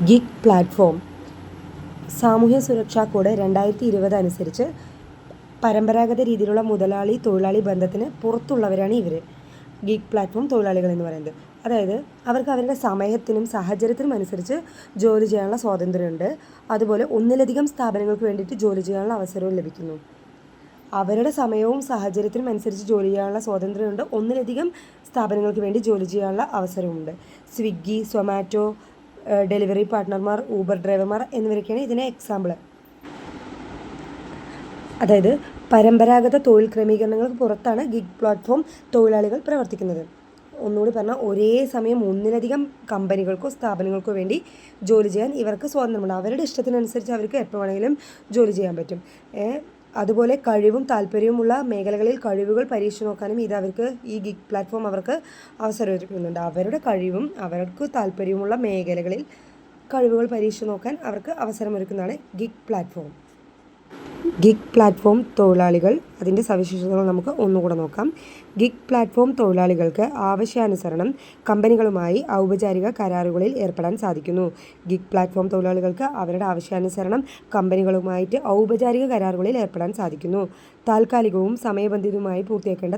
Gig platform സാമൂഹ്യ സുരക്ഷാ code 2020 അനുസരിച്ച് പരമ്പരാഗത രീതിയിലുള്ള മുതലാളി തൊഴിലാളി ബന്ധത്തിന് പുറത്തുള്ളവരാണ് ഇവർ. ഗിഗ് പ്ലാറ്റ്ഫോം തൊഴിലാളികൾ എന്ന് പറയുന്നത്. അതായത് അവർക്ക് അവരുടെ സമയത്തിനും സാഹചര്യത്തിനും അനുസരിച്ച് ജോലി ചെയ്യാനുള്ള സ്വാതന്ത്ര്യമുണ്ട്. അതുപോലെ ഒന്നിലധികം സ്ഥാപനങ്ങൾക്ക് വേണ്ടിയിട്ട് ജോലി ചെയ്യാനുള്ള അവസരവും ലഭിക്കുന്നു. അവരുടെ സമയവും സാഹചര്യത്തിനും അനുസരിച്ച് ജോലി ചെയ്യാനുള്ള സ്വാതന്ത്ര്യമുണ്ട്. ഒന്നിലധികം സ്ഥാപനങ്ങൾക്ക് വേണ്ടി ജോലി ചെയ്യാനുള്ള അവസരമുണ്ട്. സ്വിഗ്ഗി, സൊമാറ്റോ, ഡെലിവറി പാർട്ട്ണർമാർ, ഊബർ ഡ്രൈവർമാർ എന്നിവരൊക്കെയാണ് ഇതിന് എക്സാമ്പിൾ. അതായത് പരമ്പരാഗത തൊഴിൽ ക്രമീകരണങ്ങൾക്ക് പുറത്താണ് ഗിഗ് പ്ലാറ്റ്ഫോം തൊഴിലാളികൾ പ്രവർത്തിക്കുന്നത്. ഒന്നുകൂടി പറഞ്ഞാൽ, ഒരേ സമയം ഒന്നിലധികം കമ്പനികൾക്കോ സ്ഥാപനങ്ങൾക്കോ വേണ്ടി ജോലി ചെയ്യാൻ ഇവർക്ക് സ്വാതന്ത്ര്യമുണ്ട്. അവരുടെ ഇഷ്ടത്തിനനുസരിച്ച് അവർക്ക് എപ്പോൾ വേണമെങ്കിലും ജോലി ചെയ്യാൻ പറ്റും. അതുപോലെ കഴിവും താല്പര്യവുമുള്ള മേഖലകളിൽ കഴിവുകൾ പരീക്ഷിച്ച് നോക്കാനും ഈ ഗിഗ് പ്ലാറ്റ്ഫോം അവർക്ക് അവസരമൊരുക്കുന്നുണ്ട്. അവരുടെ കഴിവും അവർക്ക് താല്പര്യവുമുള്ള മേഖലകളിൽ കഴിവുകൾ പരീക്ഷിച്ച് നോക്കാൻ അവർക്ക് അവസരമൊരുക്കുന്നതാണ് ഗിഗ് പ്ലാറ്റ്ഫോം. ഗിഗ് പ്ലാറ്റ്ഫോം തൊഴിലാളികൾ, അതിൻ്റെ സവിശേഷതകൾ നമുക്ക് ഒന്നുകൂടെ നോക്കാം. ഗിഗ് പ്ലാറ്റ്ഫോം തൊഴിലാളികൾക്ക് ആവശ്യാനുസരണം കമ്പനികളുമായി ഔപചാരിക കരാറുകളിൽ ഏർപ്പെടാൻ സാധിക്കുന്നു. ഗിഗ് പ്ലാറ്റ്ഫോം തൊഴിലാളികൾക്ക് അവരുടെ ആവശ്യാനുസരണം കമ്പനികളുമായിട്ട് ഔപചാരിക കരാറുകളിൽ ഏർപ്പെടാൻ സാധിക്കുന്നു. താൽക്കാലികവും സമയബന്ധിതവുമായി പൂർത്തിയാക്കേണ്ട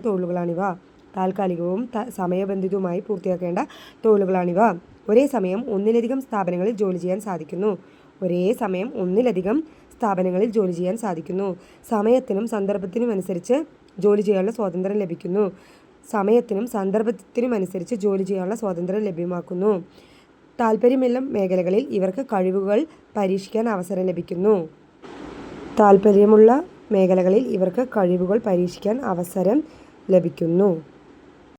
തൊഴിലുകളാണിവ. ഒരേ സമയം ഒന്നിലധികം സ്ഥാപനങ്ങളിൽ ജോലി ചെയ്യാൻ സാധിക്കുന്നു. സമയത്തിനും സന്ദർഭത്തിനുമനുസരിച്ച് ജോലി ചെയ്യാനുള്ള സ്വാതന്ത്ര്യം ലഭ്യമാക്കുന്നു. താൽപ്പര്യമുള്ള മേഖലകളിൽ ഇവർക്ക് കഴിവുകൾ പരീക്ഷിക്കാൻ അവസരം ലഭിക്കുന്നു.